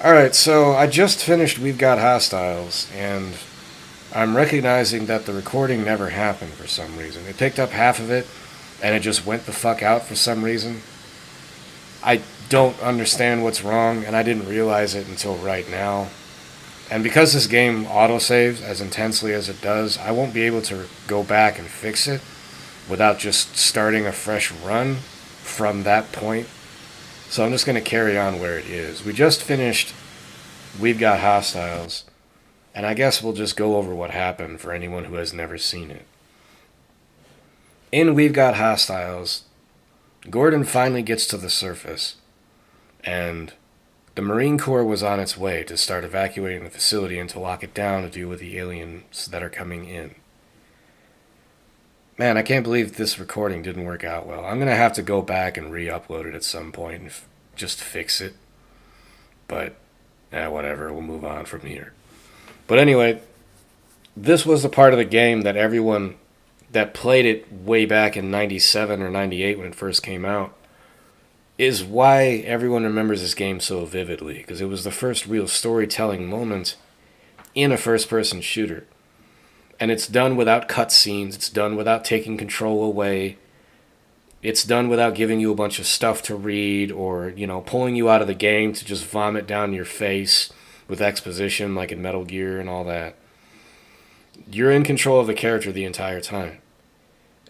Alright, so I just finished We've Got Hostiles, and I'm recognizing that the recording never happened for some reason. It picked up half of it, and it just went the fuck out for some reason. I don't understand what's wrong, and I didn't realize it until right now. And because this game autosaves as intensely as it does, I won't be able to go back and fix it without just starting a fresh run from that point. So I'm just going to carry on where it is. We just finished We've Got Hostiles, and I guess we'll just go over what happened for anyone who has never seen it. In We've Got Hostiles, Gordon finally gets to the surface, and the Marine Corps was on its way to start evacuating the facility and to lock it down to deal with the aliens that are coming in. Man, I can't believe this recording didn't work out well. I'm going to have to go back and re-upload it at some point and just fix it. But, whatever, we'll move on from here. But anyway, this was the part of the game that everyone that played it way back in 97 or 98 when it first came out is why everyone remembers this game so vividly, because it was the first real storytelling moment in a first-person shooter. And it's done without cutscenes, it's done without taking control away, it's done without giving you a bunch of stuff to read or, pulling you out of the game to just vomit down your face with exposition like in Metal Gear and all that. You're in control of the character the entire time.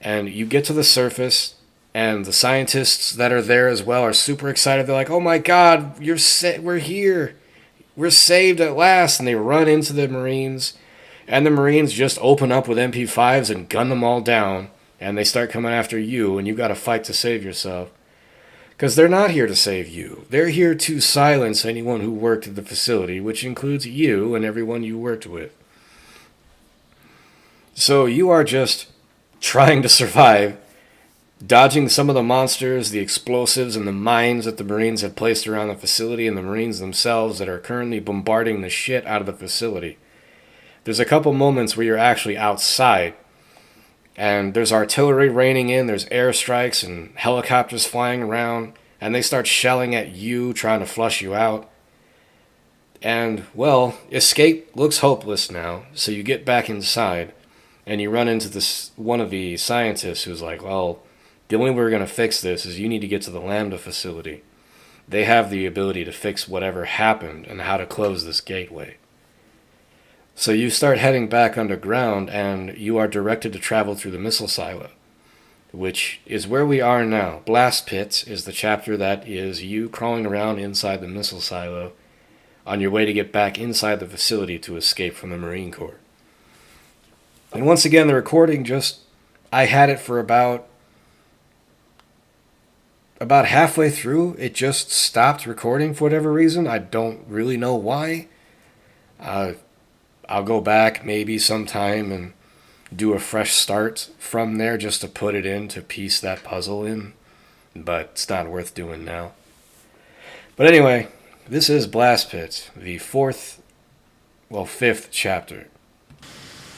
And you get to the surface, and the scientists that are there as well are super excited. They're like, "Oh my God, we're here. We're saved at last." And they run into the Marines, and the Marines just open up with MP5s and gun them all down, and they start coming after you, and you got to fight to save yourself. Because they're not here to save you. They're here to silence anyone who worked at the facility, which includes you and everyone you worked with. So you are just trying to survive, dodging some of the monsters, the explosives, and the mines that the Marines have placed around the facility, and the Marines themselves that are currently bombarding the shit out of the facility. There's a couple moments where you're actually outside, and there's artillery raining in, there's airstrikes and helicopters flying around, and they start shelling at you, trying to flush you out. And, well, escape looks hopeless now, so you get back inside, and you run into one of the scientists who's like, "Well, the only way we're going to fix this is you need to get to the Lambda facility. They have the ability to fix whatever happened and how to close this gateway." So you start heading back underground, and you are directed to travel through the missile silo, which is where we are now. Blast Pits is the chapter that is you crawling around inside the missile silo on your way to get back inside the facility to escape from the Marine Corps. And once again, the recording I had it for about halfway through. It just stopped recording for whatever reason. I don't really know why. I'll go back maybe sometime and do a fresh start from there just to put it in to piece that puzzle in. But it's not worth doing now. But anyway, this is Blast Pit, the fifth chapter.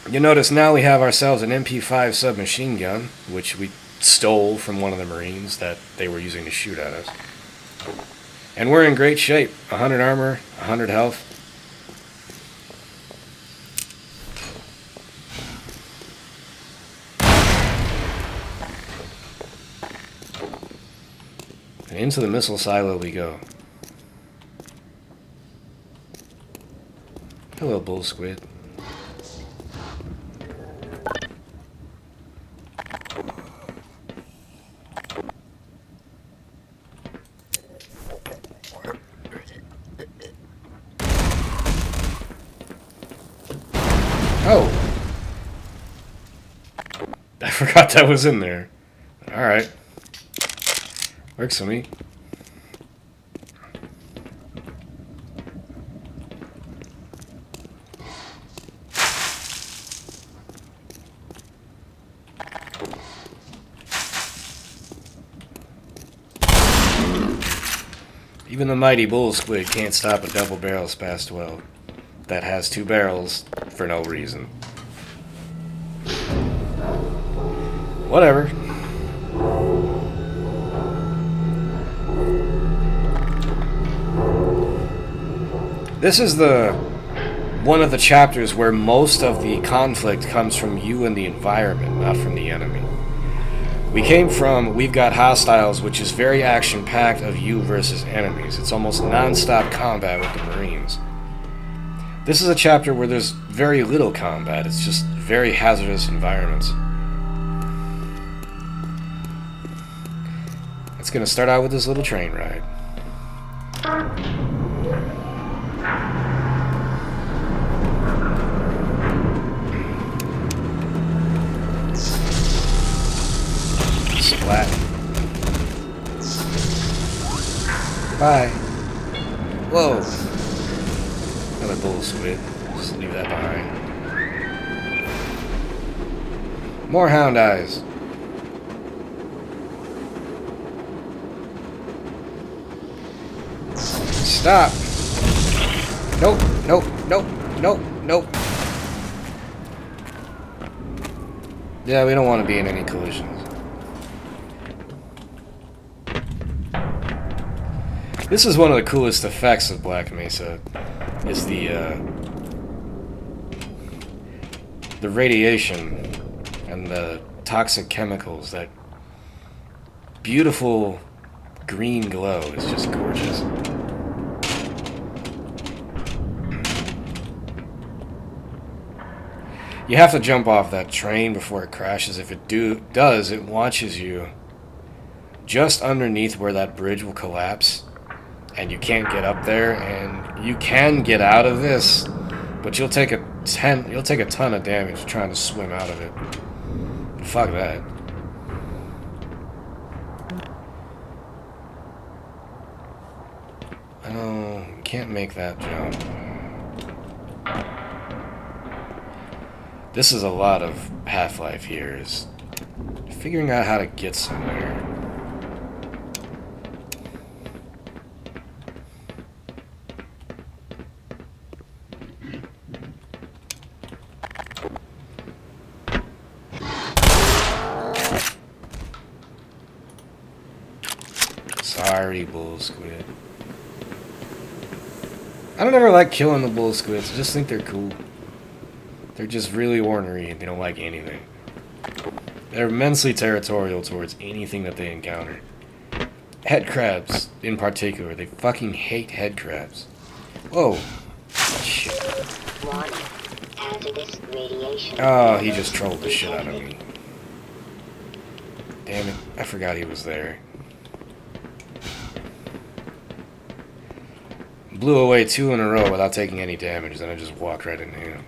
You notice now we have ourselves an MP5 submachine gun, which we stole from one of the Marines that they were using to shoot at us. And we're in great shape. 100 armor, 100 health. And into the missile silo we go. Hello, bull squid. Oh! I forgot that was in there. Alright. Works for me. Even the mighty bull squid can't stop a double barrel SPAS 12 that has 2 barrels for no reason. Whatever. This is one of the chapters where most of the conflict comes from you and the environment, not from the enemy. We've got hostiles, which is very action-packed of you versus enemies. It's almost non-stop combat with the Marines. This is a chapter where there's very little combat. It's just very hazardous environments. It's gonna start out with this little train ride. Splat. Bye. Whoa. Another bull squid. Just leave that behind. More hound eyes. Stop. Nope, nope, nope, nope, nope. Yeah, we don't want to be in any collisions. This is one of the coolest effects of Black Mesa, is the radiation and the toxic chemicals. That beautiful green glow is just gorgeous. You have to jump off that train before it crashes. If it does, it launches you just underneath where that bridge will collapse, and you can't get up there, and you can get out of this, but you'll take a ton of damage trying to swim out of it. Fuck that. Oh, can't make that jump. This is a lot of Half-Life here, is figuring out how to get somewhere. Sorry, bull squid. I don't ever like killing the bull squids. I just think they're cool. They're just really ornery and they don't like anything. They're immensely territorial towards anything that they encounter. Head crabs, in particular. They fucking hate head crabs. Whoa. Shit. Oh, he just trolled the shit out of me. Damn it. I forgot he was there. Blew away 2 in a row without taking any damage, then I just walked right into him.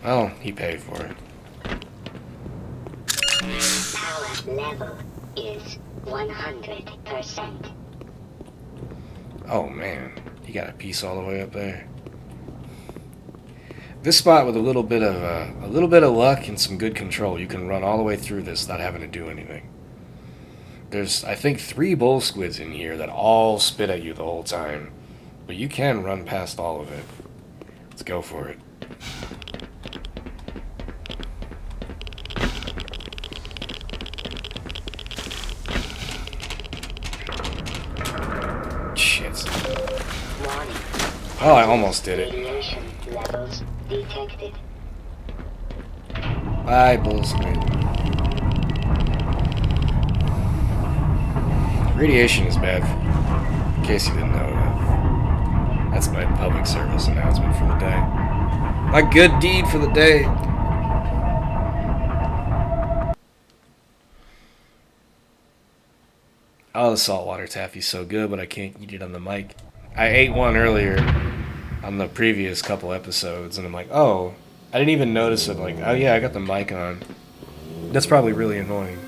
Oh, he paid for it. Power level is 100%. Oh man, he got a piece all the way up there. This spot, with a little bit of luck and some good control, you can run all the way through this without having to do anything. There's, I think, 3 bull squids in here that all spit at you the whole time, but you can run past all of it. Let's go for it. Shit. Oh, I almost did it. Radiation levels detected. Bye, bull squid. Radiation is bad for you, in case you didn't know that. That's my public service announcement for the day. My good deed for the day. Oh, the saltwater taffy's so good, but I can't eat it on the mic. I ate one earlier on the previous couple episodes, and I'm like, oh, I didn't even notice it. Like, oh yeah, I got the mic on. That's probably really annoying.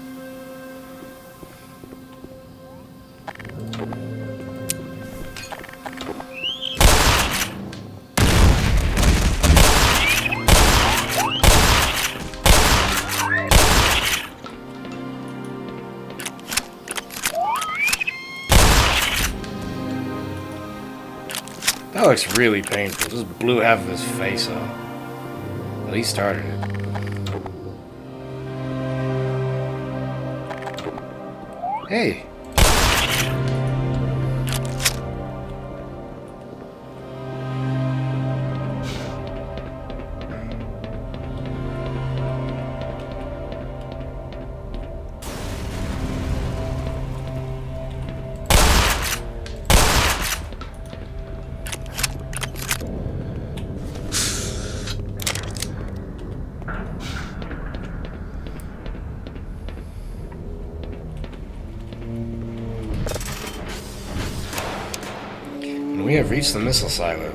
That looks really painful. Just blew half of his face off. But he started it. Hey. We have reached the missile silo.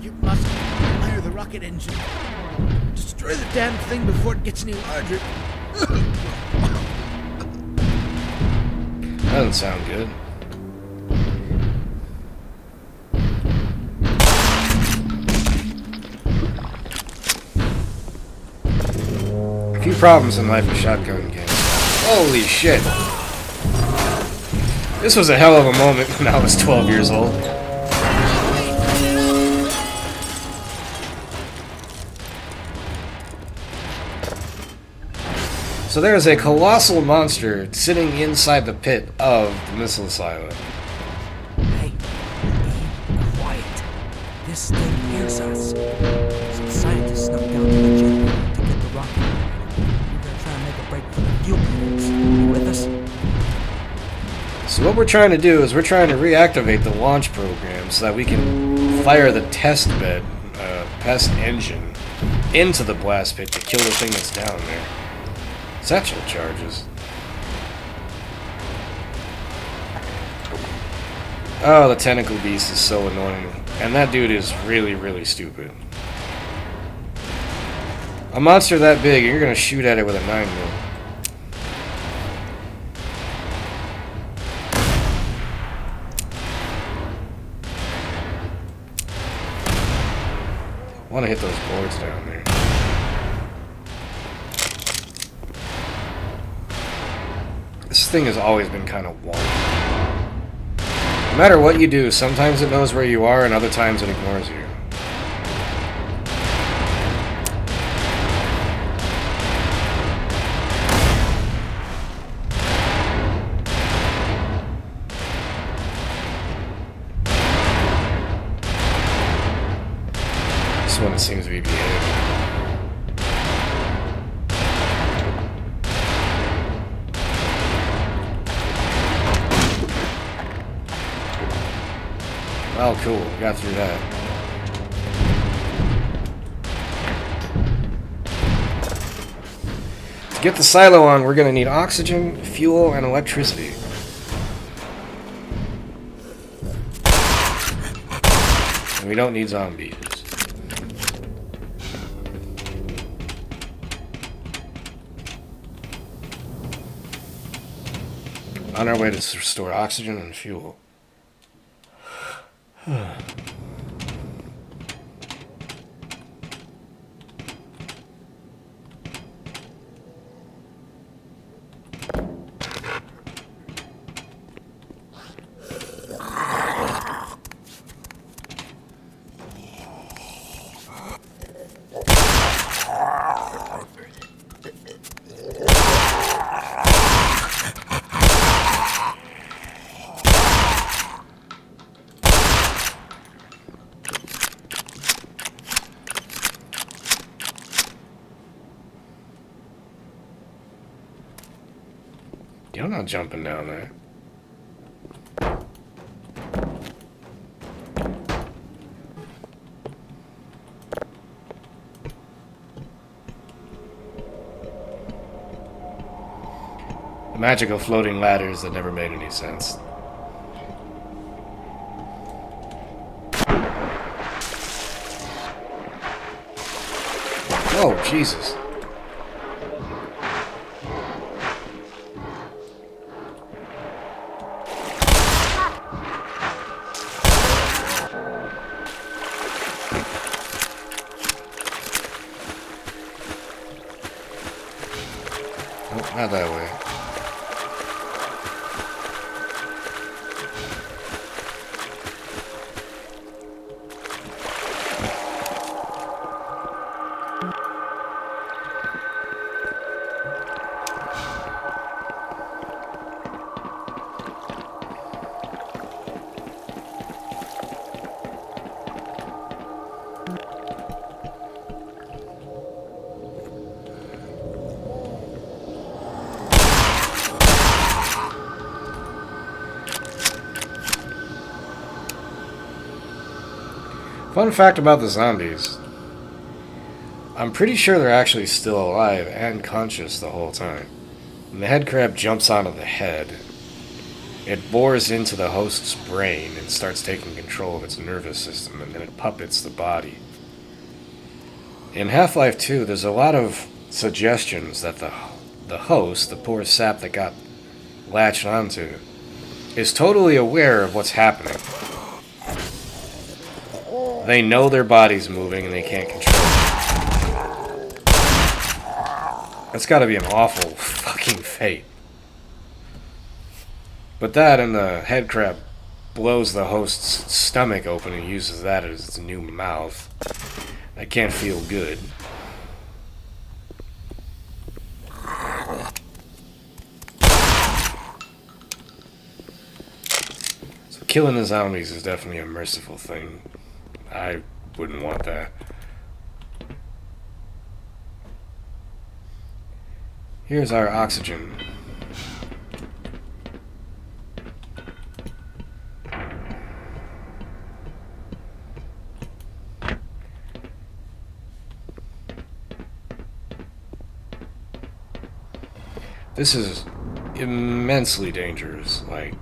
You must fire the rocket engine. Destroy the damn thing before it gets any larger. That doesn't sound good. A few problems in life with shotgun games. Holy shit. This was a hell of a moment when I was 12 years old. So there is a colossal monster sitting inside the pit of the missile silo. Hey, be quiet. This thing hears us. Some scientists snuck down to the generator to get the rocket. We're gonna try and make a break for the fuel credits. You with us? So what we're trying to do is we're trying to reactivate the launch program so that we can fire the test bed, engine into the blast pit to kill the thing that's down there. Satchel charges. Oh, the tentacle beast is so annoying. And that dude is really, really stupid. A monster that big, you're gonna shoot at it with a 9mm. I want to hit those boards down there. This thing has always been kind of wonky. No matter what you do, sometimes it knows where you are and other times it ignores you. This one seems to be behaving. Oh, cool. We got through that. To get the silo on, we're going to need oxygen, fuel, and electricity. And we don't need zombies. On our way to restore oxygen and fuel. You're not jumping down there. The magical floating ladders that never made any sense. Oh, Jesus. Not that way. Fun fact about the zombies. I'm pretty sure they're actually still alive and conscious the whole time. When the head crab jumps onto the head, it bores into the host's brain and starts taking control of its nervous system, and then it puppets the body. In Half-Life 2, there's a lot of suggestions that the host, the poor sap that got latched onto, is totally aware of what's happening. They know their body's moving and they can't control it. That's gotta be an awful fucking fate. But that and the head crab blows the host's stomach open and uses that as its new mouth. That can't feel good. So killing the zombies is definitely a merciful thing. I wouldn't want that. Here's our oxygen. This is immensely dangerous. Like,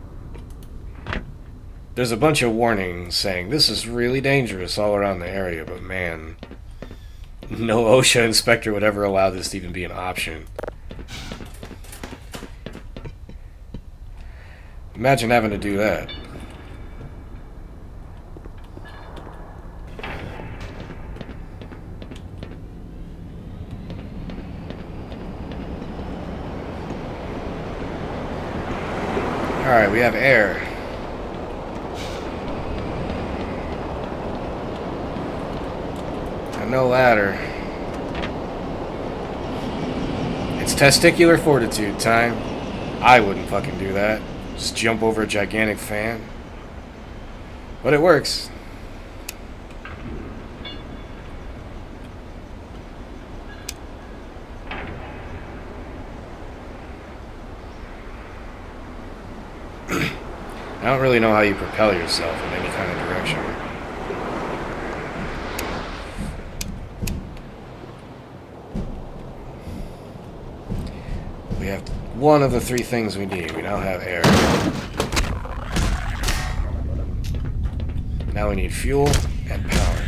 there's a bunch of warnings saying this is really dangerous all around the area, but man, no OSHA inspector would ever allow this to even be an option. Imagine having to do that. Alright, we have air. And no ladder. It's testicular fortitude time. I wouldn't fucking do that. Just jump over a gigantic fan. But it works. I don't really know how you propel yourself in any kind of direction. We have one of the three things we need. We now have air. Now we need fuel and power.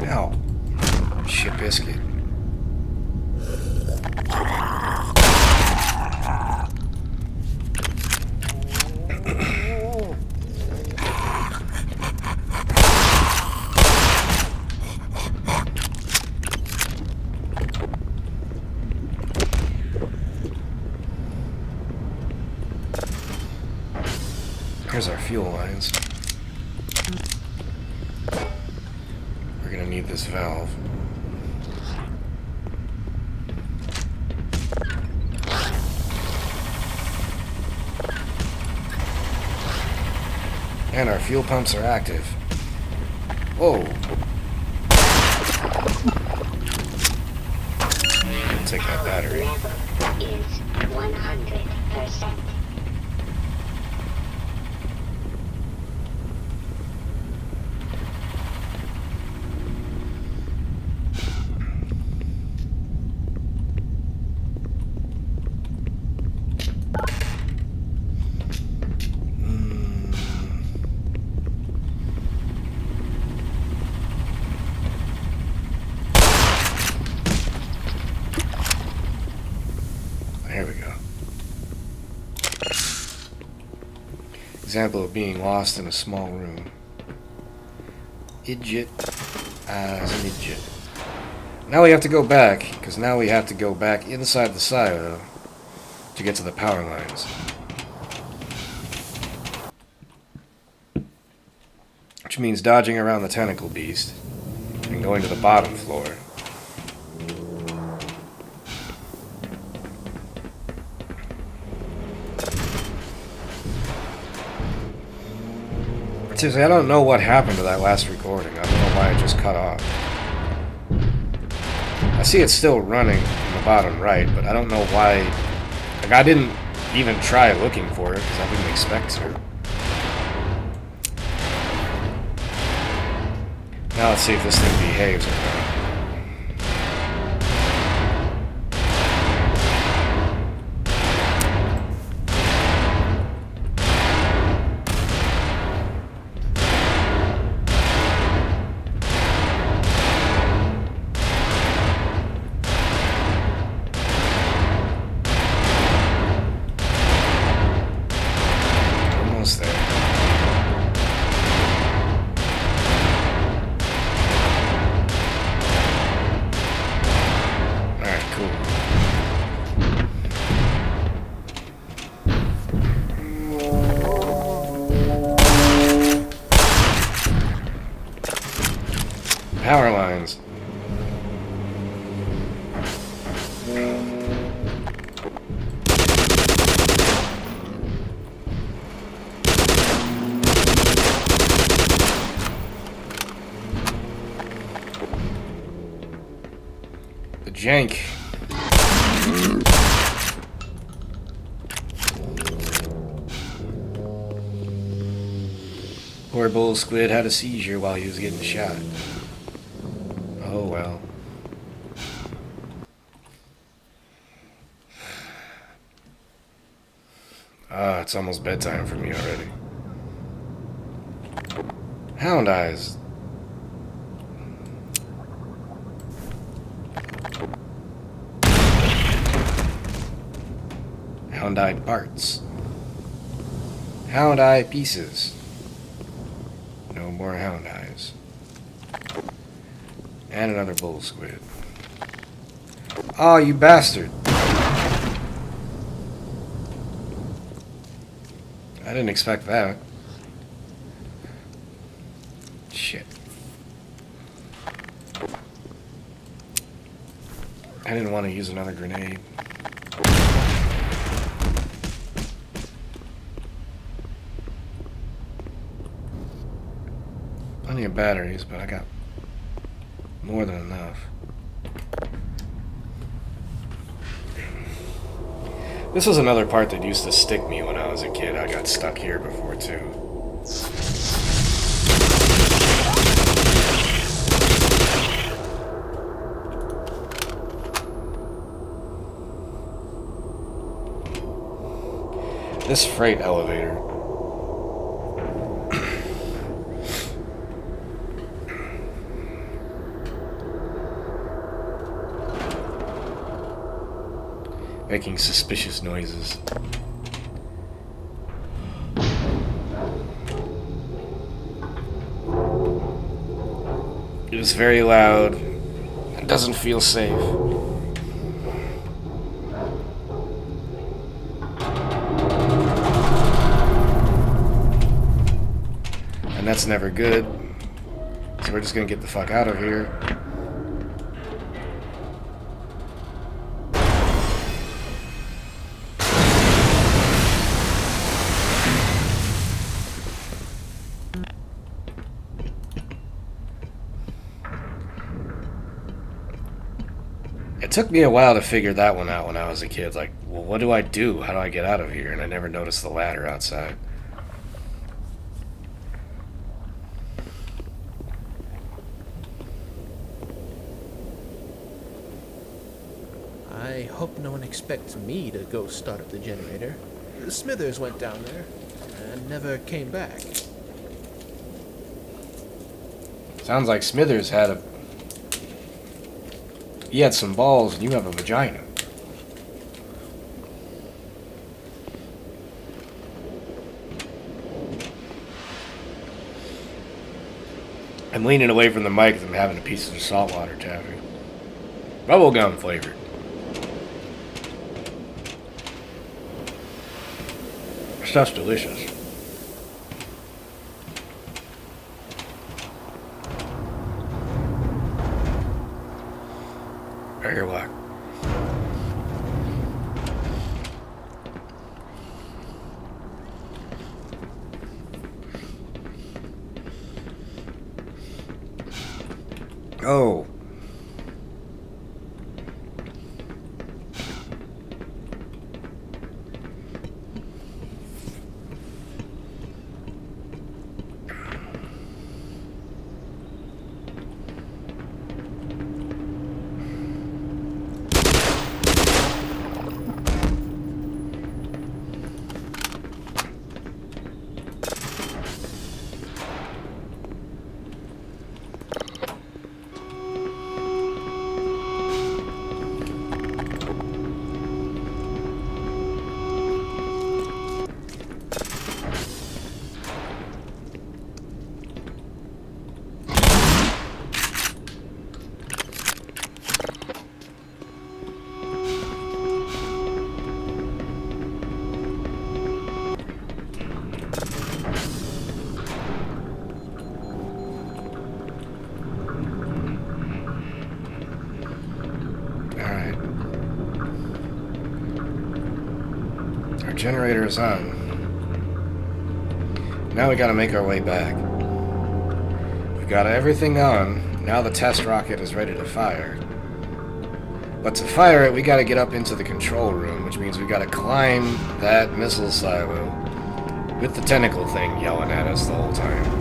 Ow. Shit biscuit. Here's our fuel lines. We're gonna need this valve. And our fuel pumps are active. Whoa! I'll take that battery. Level is 100%. There we go. example of being lost in a small room. Idiot as an idiot. Now we have to go back, because now we have to go back inside the silo to get to the power lines. Which means dodging around the tentacle beast and going to the bottom floor. Seriously, I don't know what happened to that last recording. I don't know why it just cut off. I see it's still running in the bottom right, but I don't know why. Like, I didn't even try looking for it because I didn't expect to. Now let's see if this thing behaves or not. Almost there. Power lines. The jank. Poor bull squid had a seizure while he was getting shot. Oh well. Ah, it's almost bedtime for me already. Hound eyes. Hound eye parts. Hound eye pieces. No more hound eyes. And another bull squid. Oh, you bastard. I didn't expect that. Shit. I didn't want to use another grenade. Plenty of batteries, but I got more than enough. This was another part that used to stick me when I was a kid. I got stuck here before too. This freight elevator. Making suspicious noises. It is very loud and doesn't feel safe. And that's never good. So we're just gonna get the fuck out of here. It took me a while to figure that one out when I was a kid. Like, well, what do I do? How do I get out of here? And I never noticed the ladder outside. I hope no one expects me to go start up the generator. Smithers went down there and never came back. Sounds like Smithers had a... He had some balls and you have a vagina. I'm leaning away from the mic because I'm having a piece of saltwater taffy. Bubblegum flavored. Stuff's delicious. Very luck. Oh. Generator is on. Now we gotta make our way back. We've got everything on. Now the test rocket is ready to fire. But to fire it, we gotta get up into the control room, which means we gotta climb that missile silo with the tentacle thing yelling at us the whole time.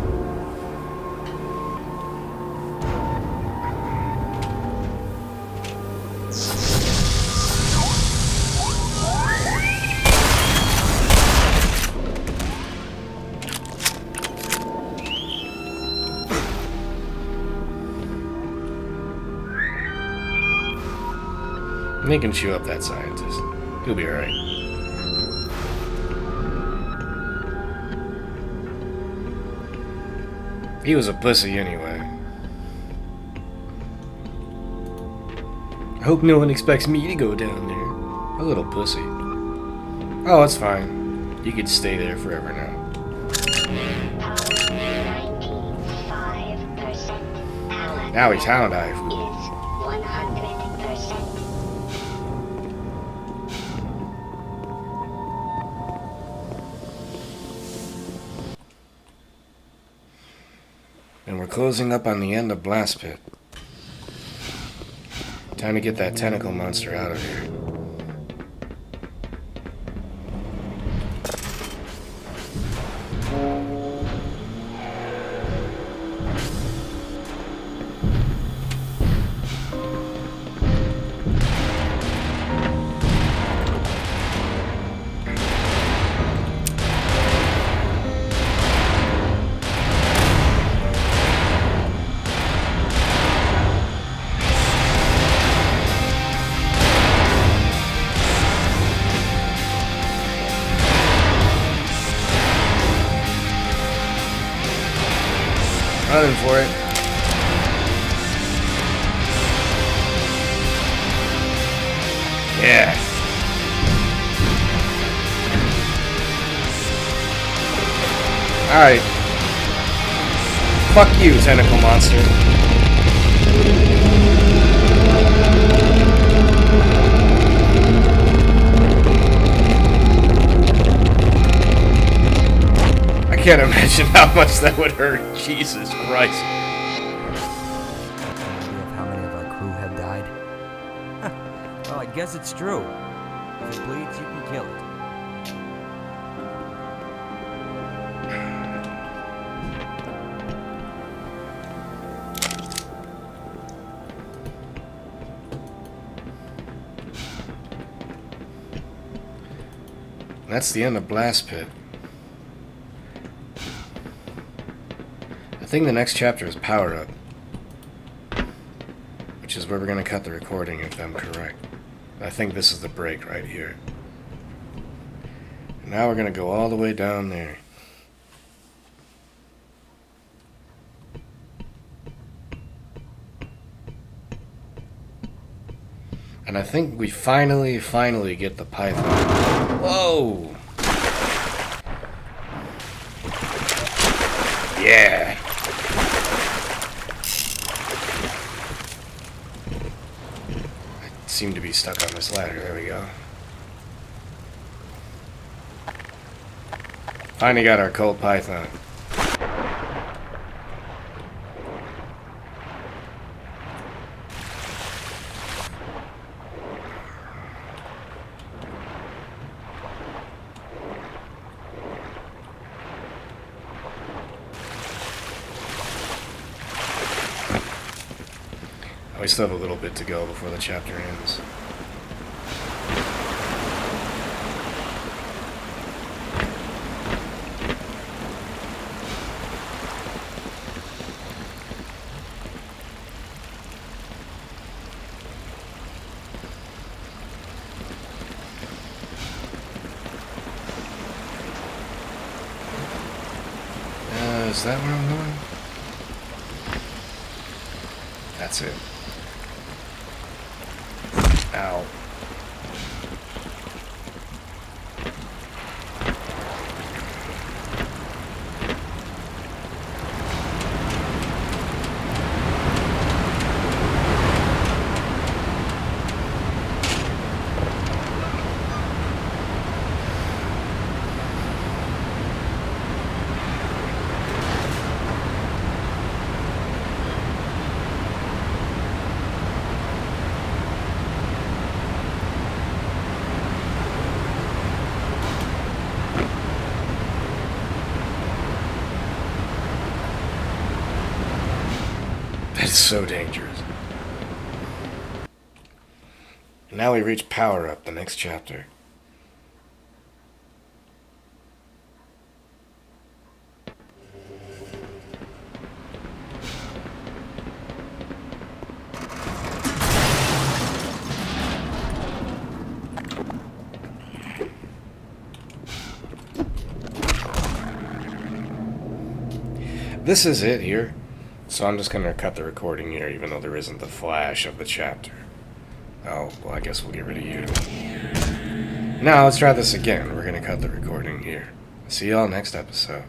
They can chew up that scientist. He'll be alright. He was a pussy anyway. I hope no one expects me to go down there. A little pussy. Oh, it's fine. You could stay there forever now. Now he's hound dive. And we're closing up on the end of Blast Pit. Time to get that tentacle monster out of here. Running for it. Yeah. Alright. Fuck you, tentacle monster. I can't imagine how much that would hurt. Jesus Christ. Idea of how many of our crew have died? Well, I guess it's true. If it bleeds, you can kill it. That's the end of Blast Pit. I think the next chapter is Power Up, which is where we're going to cut the recording if I'm correct. I think this is the break right here. And now we're going to go all the way down there. And I think we finally get the python. Whoa! Yeah! I seem to be stuck on this ladder. There we go. Finally got our cold python. We still have a little bit to go before the chapter ends. Is that where I'm going? That's it. Ow. That is so dangerous. And now we reach power up, the next chapter. This is it here. So I'm just going to cut the recording here, even though there isn't the flash of the chapter. Oh, well, I guess we'll get rid of you. Now, let's try this again. We're going to cut the recording here. See y'all next episode.